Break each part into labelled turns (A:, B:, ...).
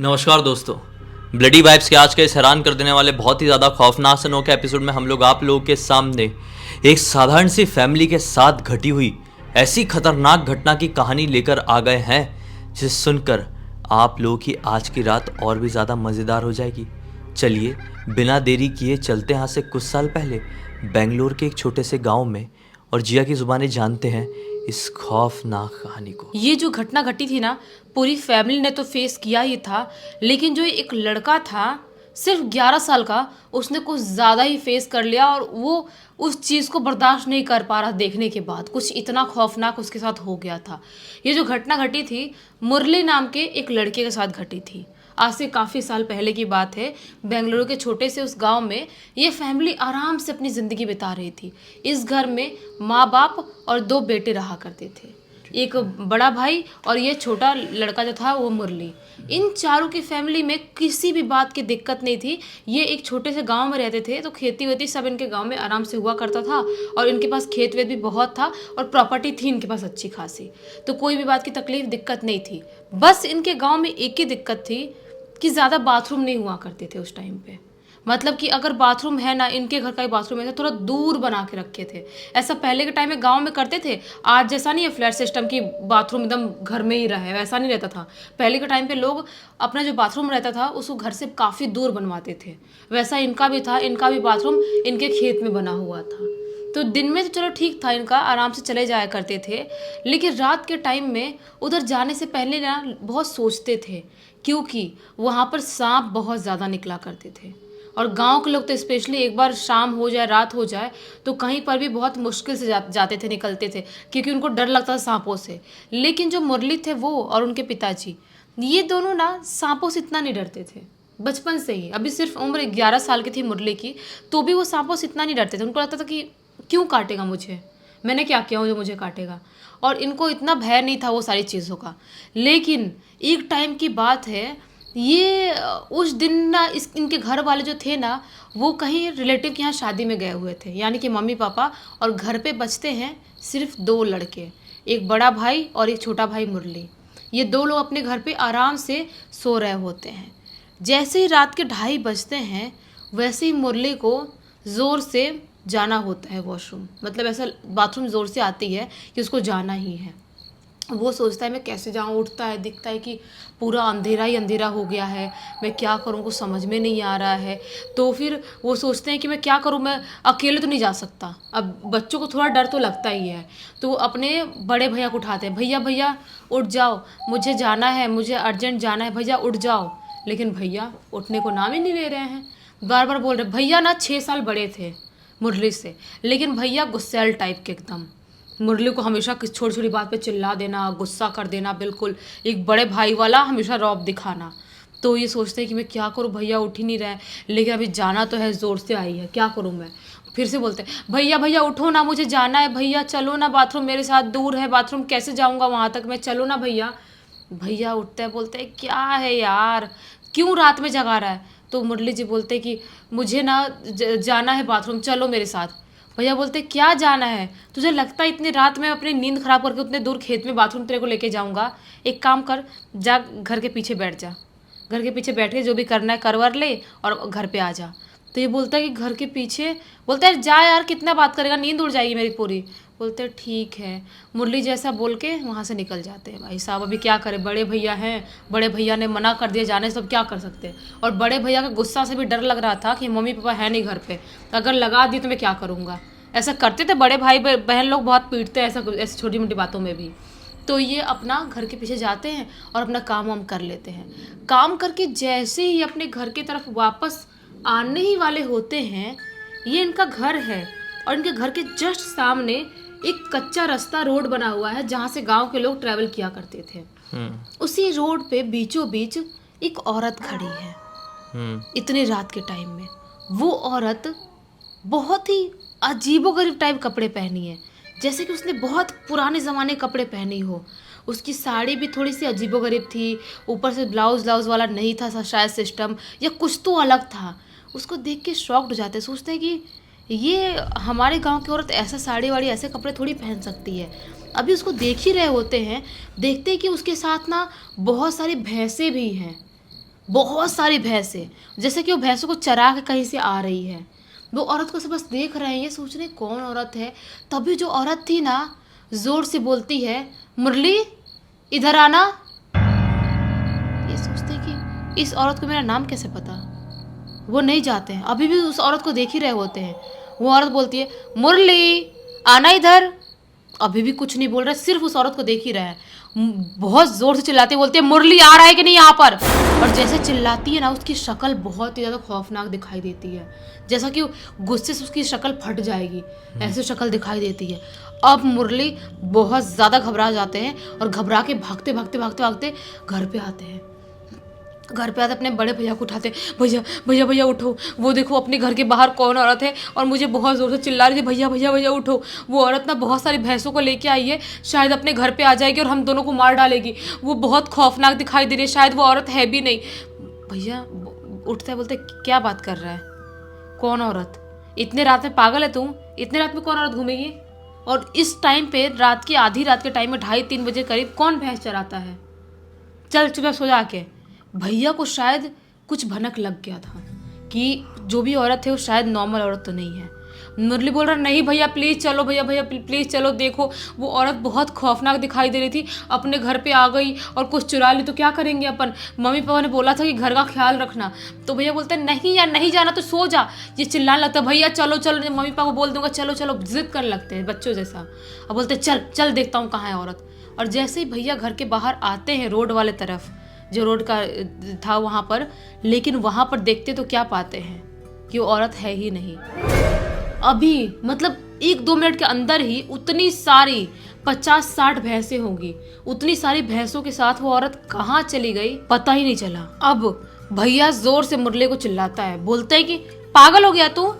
A: नमस्कार दोस्तों, bloody vibes के आज के इस हैरान कर देने वाले बहुत ही ज़्यादा खौफनाक से अनोखे एपिसोड में हम लोग आप लोगों के सामने एक साधारण सी फैमिली के साथ घटी हुई ऐसी खतरनाक घटना की कहानी लेकर आ गए हैं जिसे सुनकर आप लोगों की आज की रात और भी ज़्यादा मज़ेदार हो जाएगी। चलिए बिना देरी किए चलते हैं आज से कुछ साल पहले बेंगलोर के एक छोटे से गांव में और जिया की ज़ुबानी जानते हैं इस खौफनाक कहानी को।
B: ये जो घटना घटी थी ना, पूरी फैमिली ने तो फेस किया ही था, लेकिन जो एक लड़का था सिर्फ 11 साल का, उसने कुछ ज़्यादा ही फेस कर लिया और वो उस चीज़ को बर्दाश्त नहीं कर पा रहा। देखने के बाद कुछ इतना खौफनाक उसके साथ हो गया था। ये जो घटना घटी थी मुरली नाम के एक लड़के के साथ घटी थी। आज से काफ़ी साल पहले की बात है। बेंगलुरु के छोटे से उस गांव में ये फैमिली आराम से अपनी ज़िंदगी बिता रही थी। इस घर में माँ बाप और 2 बेटे रहा करते थे, एक बड़ा भाई और ये छोटा लड़का जो था वो मुरली। इन चारों की फैमिली में किसी भी बात की दिक्कत नहीं थी। ये एक छोटे से गांव में रहते थे, तो खेती वेती सब इनके गांव में आराम से हुआ करता था और इनके पास खेत वेत भी बहुत था और प्रॉपर्टी थी इनके पास अच्छी खासी, तो कोई भी बात की तकलीफ दिक्कत नहीं थी। बस इनके गाँव में एक ही दिक्कत थी कि ज़्यादा बाथरूम नहीं हुआ करते थे उस टाइम पे। मतलब कि अगर बाथरूम है ना, इनके घर का ही बाथरूम है, थोड़ा दूर बना के रखे थे। ऐसा पहले के टाइम में गांव में करते थे। आज जैसा नहीं है फ्लैट सिस्टम की बाथरूम एकदम घर में ही रहे, वैसा नहीं रहता था। पहले के टाइम पे लोग अपना जो बाथरूम रहता था उसको घर से काफ़ी दूर बनवाते थे। वैसा इनका भी था, इनका भी बाथरूम इनके खेत में बना हुआ था। तो दिन में तो चलो ठीक था, इनका आराम से चले जाया करते थे, लेकिन रात के टाइम में उधर जाने से पहले ना बहुत सोचते थे, क्योंकि वहाँ पर सांप बहुत ज़्यादा निकला करते थे। और गांव के लोग तो स्पेशली एक बार शाम हो जाए, रात हो जाए, तो कहीं पर भी बहुत मुश्किल से जाते थे, निकलते थे, क्योंकि उनको डर लगता था सांपों से। लेकिन जो मुरली थे वो और उनके पिताजी, ये दोनों ना सांपों से इतना नहीं डरते थे बचपन से ही। अभी सिर्फ उम्र 11 साल की थी मुरली की, तो भी वो सांपों से इतना नहीं डरते थे। उनको लगता था कि क्यों काटेगा मुझे, मैंने क्या किया हूँ जो मुझे काटेगा, और इनको इतना भय नहीं था वो सारी चीज़ों का। लेकिन एक टाइम की बात है, ये उस दिन ना इनके घर वाले जो थे ना, वो कहीं रिलेटिव के यहाँ शादी में गए हुए थे, यानी कि मम्मी पापा, और घर पे बचते हैं सिर्फ 2 लड़के, एक बड़ा भाई और एक छोटा भाई मुरली। ये 2 लोग अपने घर पे आराम से सो रहे होते हैं। जैसे ही रात के 2:30 बजते हैं, वैसे ही मुरली को ज़ोर से जाना होता है वॉशरूम। मतलब ऐसा बाथरूम ज़ोर से आती है कि उसको जाना ही है। वो सोचता है मैं कैसे जाऊँ, उठता है, दिखता है कि पूरा अंधेरा ही अंधेरा हो गया है, मैं क्या करूँ कुछ समझ में नहीं आ रहा है। तो फिर वो सोचते हैं कि मैं क्या करूँ, मैं अकेले तो नहीं जा सकता। अब बच्चों को थोड़ा डर तो लगता ही है, तो वो अपने बड़े भैया को उठाते हैं, भैया भैया उठ जाओ, मुझे जाना है, मुझे अर्जेंट जाना है, भैया उठ जाओ। लेकिन भैया उठने को नाम ही नहीं ले रहे हैं, बार बार बोल रहे। भैया ना 6 साल बड़े थे मुरली से, लेकिन भैया गुस्सैल टाइप के एकदम। मुरली को हमेशा किस छोटी छोटी बात पे चिल्ला देना, गुस्सा कर देना, बिल्कुल एक बड़े भाई वाला हमेशा रौब दिखाना। तो ये सोचते हैं कि मैं क्या करूँ, भैया उठ ही नहीं रहे, लेकिन अभी जाना तो है, ज़ोर से आई है, क्या करूँ मैं। फिर से बोलते हैं भैया भैया उठो ना, मुझे जाना है, भैया चलो ना बाथरूम मेरे साथ, दूर है बाथरूम, कैसे जाऊँगा वहाँ तक मैं, चलो ना भैया। भैया उठते हैं, बोलते हैं क्या है यार, क्यों रात में जगा रहा है। तो मुरली जी बोलते हैं कि मुझे ना जाना है बाथरूम, चलो मेरे साथ। भैया बोलते क्या जाना है, तुझे लगता है इतनी रात में अपनी नींद खराब करके उतने दूर खेत में बाथरूम तेरे को लेके जाऊंगा। एक काम कर, जा घर के पीछे बैठ जा, घर के पीछे बैठ के जो भी करना है करवर ले और घर पे आ जा। तो ये बोलता है कि घर के पीछे, बोलता है जा यार कितना बात करेगा, नींद उड़ जाएगी मेरी पूरी। बोलते हैं ठीक है। मुरली जैसा बोल के वहाँ से निकल जाते हैं। भाई साहब अभी क्या करें, बड़े भैया हैं, बड़े भैया ने मना कर दिया जाने से, अब क्या कर सकते हैं। और बड़े भैया का गुस्सा से भी डर लग रहा था कि मम्मी पापा है नहीं घर पे, अगर लगा दी तो मैं क्या करूँगा। ऐसा करते थे बड़े भाई बहन लोग, बहुत पीटते हैं ऐसा, ऐसी छोटी मोटी बातों में भी। तो ये अपना घर के पीछे जाते हैं और अपना काम वाम कर लेते हैं। काम करके जैसे ही अपने घर की तरफ वापस आने ही वाले होते हैं, ये इनका घर है और इनके घर के जस्ट सामने एक कच्चा रास्ता रोड बना हुआ है, जहाँ से गांव के लोग ट्रैवल किया करते थे। उसी रोड पे बीचों बीच एक औरत खड़ी है। इतनी रात के टाइम में वो औरत बहुत ही अजीबोगरीब टाइप कपड़े पहनी है, जैसे कि उसने बहुत पुराने ज़माने कपड़े पहनी हो। उसकी साड़ी भी थोड़ी सी अजीबोगरीब थी, ऊपर से ब्लाउज वाला नहीं था शायद सिस्टम, या कुछ तो अलग था। उसको देख के शॉक्ड हो जाते, सोचते हैं कि ये हमारे गांव की औरत ऐसा साड़ी वाड़ी ऐसे कपड़े थोड़ी पहन सकती है। अभी उसको देख ही रहे होते हैं, देखते हैं कि उसके साथ ना बहुत सारी भैंसें भी हैं, बहुत सारी भैंसें, जैसे कि वो भैंसों को चरा के कहीं से आ रही है। वो औरत को सब बस देख रहे हैं, ये सोच रहे हैं कौन औरत है। तभी जो औरत थी ना जोर से बोलती है, मुरली इधर आना। ये सोचते हैं कि इस औरत को मेरा नाम कैसे पता। वो नहीं जाते हैं, अभी भी उस औरत को देख ही रहे होते हैं। वो औरत बोलती है, मुरली आना इधर। अभी भी कुछ नहीं बोल रहा, सिर्फ उस औरत को देख ही रहा है। बहुत जोर से चिल्लाते बोलते हैं, मुरली आ रहा है कि नहीं यहाँ पर। और जैसे चिल्लाती है ना, उसकी शक्ल बहुत ही ज़्यादा खौफनाक दिखाई देती है, जैसा कि गुस्से से उसकी शक्ल फट जाएगी, ऐसी शक्ल दिखाई देती है। अब मुरली बहुत ज़्यादा घबरा जाते हैं और घबरा के भागते भागते भागते भागते घर पे आते हैं। घर पे आते अपने बड़े भैया को उठाते, भैया भैया भैया उठो, वो देखो अपने घर के बाहर कौन औरत है और मुझे बहुत ज़ोर से चिल्ला रही थी, भैया भैया भैया उठो। वो औरत ना बहुत सारी भैंसों को लेके आई है, शायद अपने घर पे आ जाएगी और हम दोनों को मार डालेगी। वो बहुत खौफनाक दिखाई दे रही है, शायद वो औरत है भी नहीं। भैया उठते बोलते, क्या बात कर रहा है, कौन औरत? इतने रात में पागल है तू? इतने रात में कौन औरत घूमेगी? और इस टाइम पे रात की आधी रात के टाइम में 2:30-3 बजे करीब कौन भैंस चराता है? चल चुपचाप सो जा के। भैया को शायद कुछ भनक लग गया था कि जो भी औरत है वो शायद नॉर्मल औरत तो नहीं है। मुरली बोल रहा, नहीं भैया प्लीज़ चलो, भैया भैया प्लीज़ चलो, देखो वो औरत बहुत खौफनाक दिखाई दे रही थी, अपने घर पे आ गई और कुछ चुरा ली तो क्या करेंगे अपन। मम्मी पापा ने बोला था कि घर का ख्याल रखना। तो भैया बोलते हैं, नहीं यार नहीं जाना तो सो जा। ये चिल्लाने लगता है, भैया चलो चलो, मम्मी पापा को बोल दूंगा चलो चलो, जिद करने लगते हैं बच्चों जैसा। अब बोलते हैं, चल चल देखता हूँ कहाँ है औरत। और जैसे ही भैया घर के बाहर आते हैं रोड वाले तरफ, जो रोड का था वहाँ पर, लेकिन वहाँ पर देखते तो क्या पाते हैं कि वो औरत है ही नहीं। अभी मतलब 1-2 मिनट के अंदर ही उतनी सारी 50-60 भैंसें होंगी, उतनी सारी भैंसों के साथ वो औरत कहाँ चली गई पता ही नहीं चला। अब भैया जोर से मुरली को चिल्लाता है, बोलते है कि पागल हो गया तू,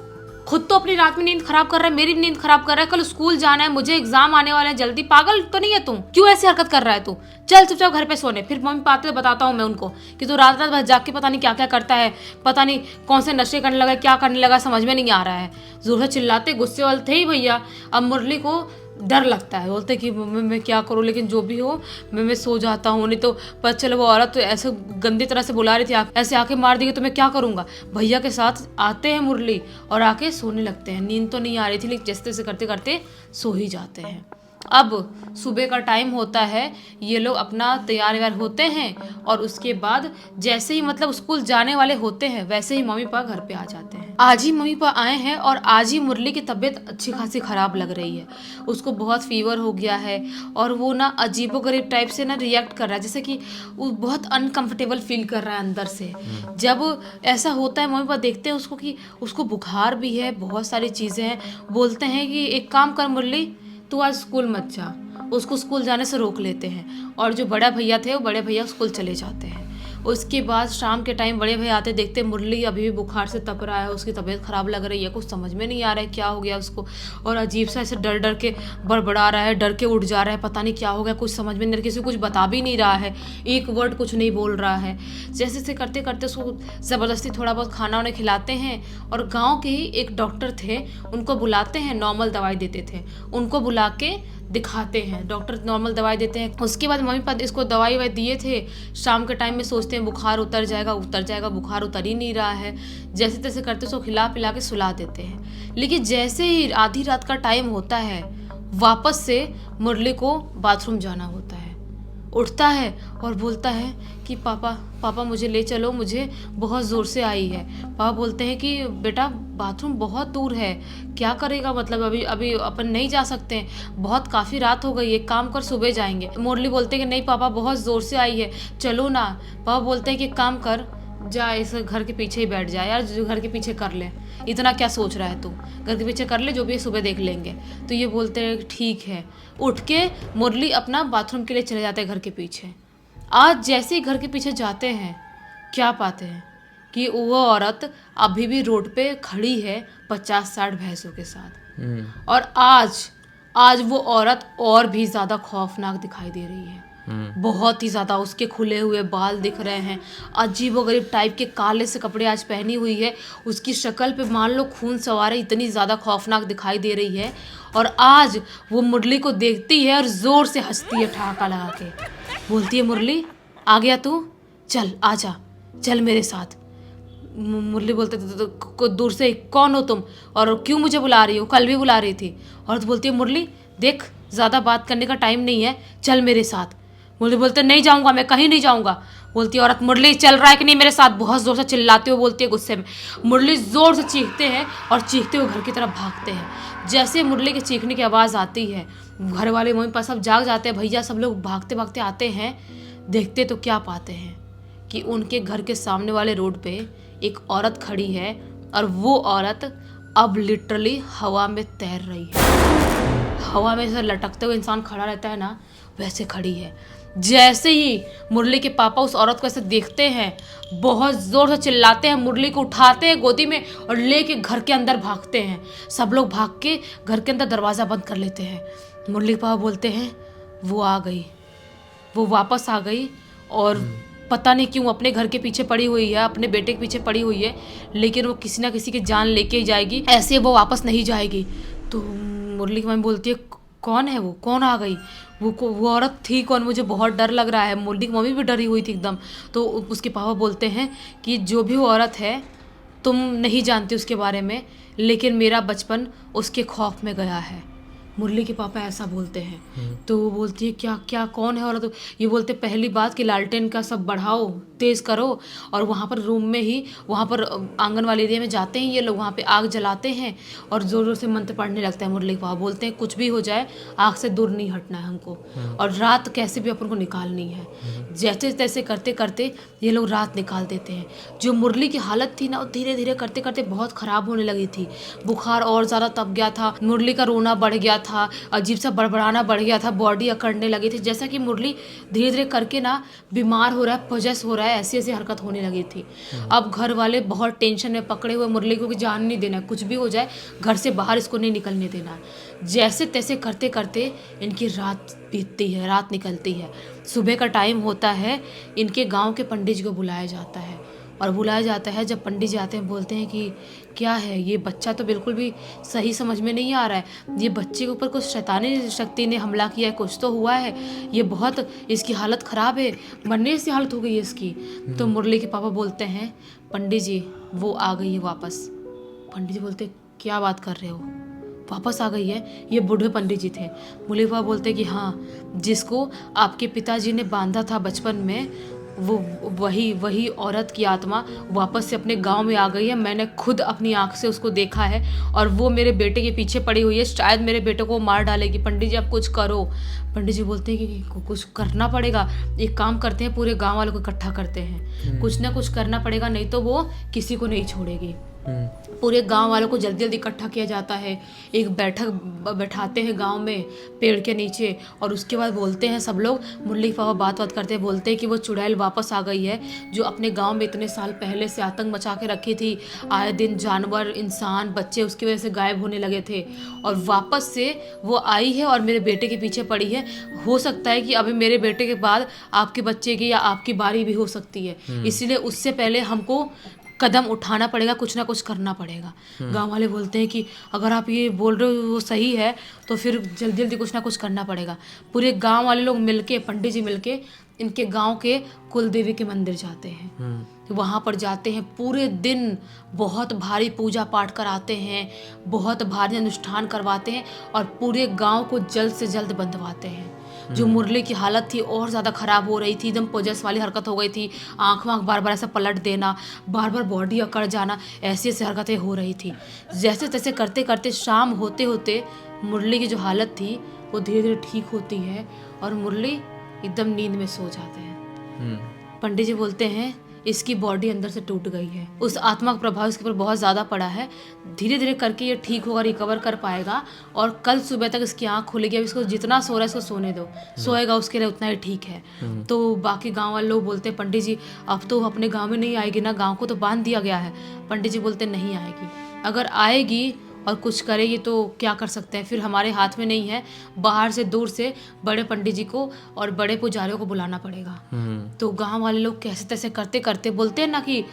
B: खुद तो अपनी रात में नींद खराब कर रहा है, मेरी नींद खराब कर रहा है, कल स्कूल जाना है, मुझे एग्जाम आने वाले हैं जल्दी, पागल तो नहीं है तू? क्यों ऐसी हरकत कर रहा है तू? चल चुपचाप घर पे सोने। फिर मम्मी पापा तो बताता हूँ मैं उनको कि तू रात रात भर जाग के पता नहीं क्या क्या करता है, पता नहीं कौन से नशे करने लगा, क्या करने लगा, समझ में नहीं आ रहा है। जोर से चिल्लाते, गुस्से वाले थे ही भैया। अब मुरली को डर लगता है, बोलते कि मैं क्या करूँ, लेकिन जो भी हो मैं सो जाता हूँ, नहीं तो पता चले वो औरत तो ऐसे गंदी तरह से बुला रही थी, ऐसे आके मार देगी तो मैं क्या करूँगा। भैया के साथ आते हैं मुरली और आके सोने लगते हैं। नींद तो नहीं आ रही थी, लेकिन जैसे तैसे करते करते सो ही जाते हैं। अब सुबह का टाइम होता है, ये लोग अपना तैयार व्यार होते हैं और उसके बाद जैसे ही मतलब स्कूल जाने वाले होते हैं वैसे ही मम्मी पापा घर पे आ जाते हैं। आज ही मम्मी पापा आए हैं और आज ही मुरली की तबीयत अच्छी खासी ख़राब लग रही है, उसको बहुत फीवर हो गया है और वो ना अजीबोगरीब टाइप से ना रिएक्ट कर रहा है, जैसे कि वो बहुत अनकंफर्टेबल फील कर रहा है अंदर से। जब ऐसा होता है मम्मी पापा देखते हैं उसको कि उसको बुखार भी है, बहुत सारी चीज़ें हैं। बोलते हैं कि एक काम कर मुरली, तू आज स्कूल मत जा। उसको स्कूल जाने से रोक लेते हैं और जो बड़ा भैया थे वो बड़े भैया स्कूल चले जाते हैं। उसके बाद शाम के टाइम बड़े भैया आते, देखते मुरली अभी भी बुखार से तप रहा है, उसकी तबीयत ख़राब लग रही है, कुछ समझ में नहीं आ रहा है क्या हो गया उसको, और अजीब सा ऐसे डर डर के बड़बड़ा रहा है, डर के उठ जा रहा है, पता नहीं क्या हो गया, कुछ समझ में नहीं, किसी को कुछ बता भी नहीं रहा है, एक वर्ड कुछ नहीं बोल रहा है। जैसे से करते करते उसको ज़बरदस्ती थोड़ा बहुत खाना उन्हें खिलाते हैं और गाँव के ही एक डॉक्टर थे उनको बुलाते हैं, नॉर्मल दवाई देते थे, उनको बुला के दिखाते हैं। डॉक्टर नॉर्मल दवाई देते हैं। उसके बाद मम्मी पापा इसको दवाई वाई दिए थे, शाम के टाइम में सोचते हैं बुखार उतर जाएगा, बुखार उतर ही नहीं रहा है। जैसे तैसे करते उसको खिला पिला के सुला देते हैं। लेकिन जैसे ही आधी रात का टाइम होता है, वापस से मुरली को बाथरूम जाना होता है। उठता है और बोलता है कि पापा मुझे ले चलो, मुझे बहुत ज़ोर से आई है। पापा बोलते हैं कि बेटा बाथरूम बहुत दूर है, क्या करेगा, मतलब अभी अपन नहीं जा सकते हैं, बहुत काफ़ी रात हो गई है, एक काम कर सुबह जाएंगे। मुरली बोलते हैं कि नहीं पापा बहुत ज़ोर से आई है, चलो ना। पापा बोलते हैं कि काम कर, जा इस घर के पीछे ही बैठ जा यार, जो घर के पीछे कर ले, इतना क्या सोच रहा है तू, घर के पीछे कर ले, जो भी है सुबह देख लेंगे। तो ये बोलते हैं ठीक है। उठ के मुरली अपना बाथरूम के लिए चले जाते हैं घर के पीछे। आज जैसे ही घर के पीछे जाते हैं, क्या पाते हैं कि वो औरत अभी भी रोड पे खड़ी है 50-60 भैंसों के साथ। और आज वो औरत और भी ज़्यादा खौफनाक दिखाई दे रही है। बहुत ही ज्यादा। उसके खुले हुए बाल दिख रहे हैं, अजीबोगरीब टाइप के काले से कपड़े आज पहनी हुई है। उसकी शक्ल पे मान लो खून सवार है, इतनी ज्यादा खौफनाक दिखाई दे रही है। और आज वो मुरली को देखती है और जोर से हंसती है ठहाका लगा के। बोलती है, मुरली आ गया तू, चल आजा, चल मेरे साथ। मुरली बोलते तो दूर से, कौन हो तुम और क्यों मुझे बुला रही हो, कल भी बुला रही थी। और तो बोलती है, मुरली देख ज़्यादा बात करने का टाइम नहीं है, चल मेरे साथ। मुरली बोलते, नहीं जाऊंगा, मैं कहीं नहीं जाऊंगा। बोलती है औरत, मुरली चल रहा है कि नहीं मेरे साथ, बहुत जोर से चिल्लाते हुए बोलती है गुस्से में। मुरली जोर से चीखते हैं और चीखते हुए घर की तरफ भागते हैं। जैसे मुरली के चीखने की आवाज़ आती है, घर वाले मम्मी पापा सब जाग जाते हैं, भैया सब लोग भागते भागते आते हैं। देखते तो क्या पाते हैं कि उनके घर के सामने वाले रोड पे एक औरत खड़ी है और वो औरत अब लिटरली हवा में तैर रही है। हवा में जैसे लटकते हुए इंसान खड़ा रहता है ना, वैसे खड़ी है। जैसे ही मुरली के पापा उस औरत को ऐसे देखते हैं, बहुत जोर से चिल्लाते हैं, मुरली को उठाते हैं गोदी में और लेके घर के अंदर भागते हैं। सब लोग भाग के घर के अंदर दरवाज़ा बंद कर लेते हैं। मुरली के पापा बोलते हैं, वो आ गई, वो वापस आ गई और पता नहीं क्यों अपने घर के पीछे पड़ी हुई है, अपने बेटे के पीछे पड़ी हुई है, लेकिन वो किसी ना किसी की जान लेके ही जाएगी, ऐसे वो वापस नहीं जाएगी। तो मुरली की मम्मी बोलती है, कौन है वो, कौन आ गई, वो औरत थी कौन, मुझे बहुत डर लग रहा है। मुरली की मम्मी भी डरी हुई थी एकदम। तो उसके पापा बोलते हैं कि जो भी वो औरत है तुम नहीं जानती उसके बारे में, लेकिन मेरा बचपन उसके खौफ में गया है। मुरली के पापा ऐसा बोलते हैं। तो वो बोलती है, क्या क्या कौन है औरत? ये बोलते पहली बात कि लालटेन का सब बढ़ाओ, तेज़ करो। और वहाँ पर रूम में ही, वहाँ पर आंगन वाले एरिया में जाते हैं ये लोग, वहाँ पे आग जलाते हैं और ज़ोर ज़ोर से मंत्र पढ़ने लगता है। मुरली के पापा बोलते हैं, कुछ भी हो जाए आग से दूर नहीं हटना है हमको, और रात कैसे भी अपन को निकालनी है। जैसे तैसे करते करते ये लोग रात निकाल देते हैं। जो मुरली की हालत थी ना, वो धीरे धीरे करते करते बहुत ख़राब होने लगी थी। बुखार और ज़्यादा तप गया था, मुरली का रोना बढ़ गया था, अजीब सा बड़बड़ाना बढ़ गया था, बॉडी अकड़ने लगी थी, जैसा कि मुरली धीरे धीरे करके ना बीमार हो रहा है, पजेस हो रहा है, ऐसी ऐसी हरकत होने लगी थी। अब घर वाले बहुत टेंशन में पकड़े हुए मुरली को कि जान नहीं देना, कुछ भी हो जाए घर से बाहर इसको नहीं निकलने देना। जैसे तैसे करते करते इनकी रात बीतती है, रात निकलती है। सुबह का टाइम होता है, इनके गांव के पंडित जी को बुलाया जाता है। और बुलाया जाता है, जब पंडित जी आते हैं बोलते हैं कि क्या है, ये बच्चा तो बिल्कुल भी सही समझ में नहीं आ रहा है, ये बच्चे के ऊपर कुछ शैतानी शक्ति ने हमला किया है, कुछ तो हुआ है, ये बहुत इसकी हालत ख़राब है, मरने से हालत हो गई है इसकी। तो मुरली के पापा बोलते हैं, पंडित जी वो आ गई है वापस। पंडित जी बोलते, क्या बात कर रहे हो, वापस आ गई है? ये बूढ़े पंडित जी थे। मुरली पापा बोलते कि हाँ, जिसको आपके पिताजी ने बांधा था बचपन में, वो वही औरत की आत्मा वापस से अपने गांव में आ गई है। मैंने खुद अपनी आंख से उसको देखा है और वो मेरे बेटे के पीछे पड़ी हुई है, शायद मेरे बेटे को मार डालेगी। पंडित जी आप कुछ करो। पंडित जी बोलते हैं कि कुछ करना पड़ेगा, एक काम करते हैं, पूरे गांव वालों को इकट्ठा करते हैं, कुछ ना कुछ करना पड़ेगा, नहीं तो वो किसी को नहीं छोड़ेगी। पूरे गांव वालों को जल्दी जल्दी इकट्ठा किया जाता है, एक बैठक बैठाते हैं गांव में पेड़ के नीचे, और उसके बाद बोलते हैं सब लोग, मुरली पापा बात करते हैं, बोलते हैं कि वो चुड़ैल वापस आ गई है, जो अपने गांव में इतने साल पहले से आतंक मचा के रखी थी। आए दिन जानवर, इंसान, बच्चे उसकी वजह से गायब होने लगे थे, और वापस से वो आई है और मेरे बेटे के पीछे पड़ी है। हो सकता है कि अभी मेरे बेटे के बाद आपके बच्चे की या आपकी बारी भी हो सकती है, इसलिए उससे पहले हमको कदम उठाना पड़ेगा, कुछ ना कुछ करना पड़ेगा। गांव वाले बोलते हैं कि अगर आप ये बोल रहे हो वो सही है, तो फिर जल्दी जल्दी कुछ ना कुछ करना पड़ेगा। पूरे गांव वाले लोग मिलके, पंडित जी मिलके इनके गांव के कुल देवी के मंदिर जाते हैं। वहाँ पर जाते हैं, पूरे दिन बहुत भारी पूजा पाठ कराते हैं, बहुत भारी अनुष्ठान करवाते हैं और पूरे गांव को जल्द से जल्द बंधवाते हैं। जो मुरली की हालत थी और ज़्यादा ख़राब हो रही थी, एकदम पोजस वाली हरकत हो गई थी, आँख बार बार ऐसा पलट देना, बार बार बॉडी अकड़ जाना, ऐसी ऐसी हरकतें हो रही थी। जैसे तैसे करते करते शाम होते होते मुरली की जो हालत थी वो धीरे धीरे ठीक होती है और मुरली एकदम नींद में सो जाते हैं। पंडित जी बोलते हैं इसकी बॉडी अंदर से टूट गई है, उस आत्मा का प्रभाव इसके ऊपर बहुत ज़्यादा पड़ा है, धीरे धीरे करके ये ठीक होगा, रिकवर कर पाएगा और कल सुबह तक इसकी आँख खुलेगी। अब इसको जितना सो रहा है इसको सोने दो, सोएगा उसके लिए उतना ही ठीक है। तो बाकी गांव वाले लोग बोलते हैं पंडित जी अब तो अपने गांव में नहीं आएगी ना, गांव को तो बांध दिया गया है। पंडित जी बोलते नहीं आएगी, अगर आएगी और कुछ करेंगे तो क्या कर सकते हैं, फिर हमारे हाथ में नहीं है, बाहर से दूर से बड़े पंडित जी को और बड़े पुजारियों को बुलाना पड़ेगा। तो गांव वाले लोग कैसे तैसे करते करते, बोलते हैं ना कि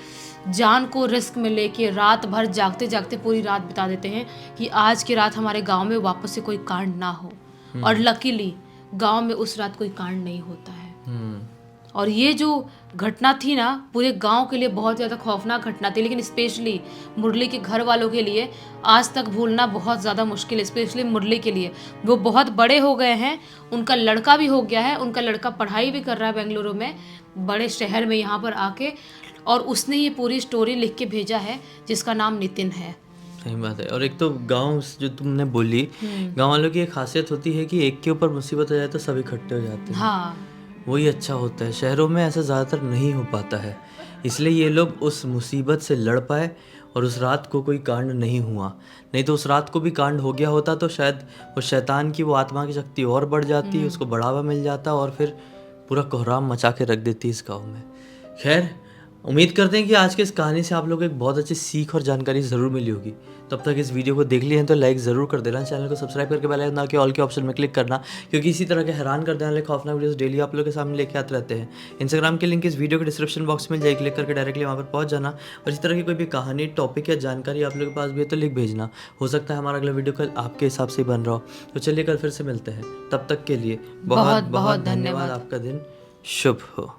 B: जान को रिस्क में लेके रात भर जागते जागते पूरी रात बिता देते हैं कि आज की रात हमारे गांव में वापस से कोई कांड ना हो। और लकीली गांव में उस रात कोई कांड नहीं होता है। और ये जो घटना थी ना, पूरे गांव के लिए बहुत ज़्यादा खौफनाक घटना थी, लेकिन स्पेशली मुरली के घर वालों के लिए आज तक भूलना बहुत ज़्यादा मुश्किल है। स्पेशली मुरली के लिए, वो बहुत बड़े हो गए हैं, उनका लड़का भी हो गया है, उनका लड़का पढ़ाई भी कर रहा है बेंगलुरु में, बड़े शहर में यहाँ पर आके, और उसने ये पूरी स्टोरी लिख के भेजा है जिसका नाम नितिन है।
A: सही बात है। और एक तो गांव जो तुमने बोली, गांव वालों की एक खासियत होती है कि एक के ऊपर मुसीबत आ जाए तो सभी इकट्ठे हो जाते हैं।
B: हाँ,
A: वही अच्छा होता है। शहरों में ऐसा ज़्यादातर नहीं हो पाता है, इसलिए ये लोग उस मुसीबत से लड़ पाए और उस रात को कोई कांड नहीं हुआ। नहीं तो उस रात को भी कांड हो गया होता तो शायद वो शैतान की वो आत्मा की शक्ति और बढ़ जाती, उसको बढ़ावा मिल जाता और फिर पूरा कोहराम मचा के रख देती इस गाँव में। खैर, उम्मीद करते हैं कि आज की इस कहानी से आप लोगों को एक बहुत अच्छी सीख और जानकारी ज़रूर मिली होगी। तब तक इस वीडियो को देख लिए हैं तो लाइक ज़रूर कर देना, चैनल को सब्सक्राइब करके बेल आइकन के ऑल के ऑप्शन में क्लिक करना, क्योंकि इसी तरह के हैरान कर देने वाले खौफनाक वीडियोस डेली आप लोगों के सामने लेके आते रहते हैं। इंस्टाग्राम की लिंक इस वीडियो के डिस्क्रिप्शन बॉक्स में जाए, क्लिक करके डायरेक्टली वहाँ पर पहुँच जाना। और इसी तरह की कोई भी कहानी, टॉपिक या जानकारी आप लोगों के पास भी है तो लिख भेजना। हो सकता है हमारा अगला वीडियो कल आपके हिसाब से ही बन रहा हो। तो चलिए कल फिर से मिलते हैं, तब तक के लिए बहुत बहुत धन्यवाद। आपका दिन शुभ हो।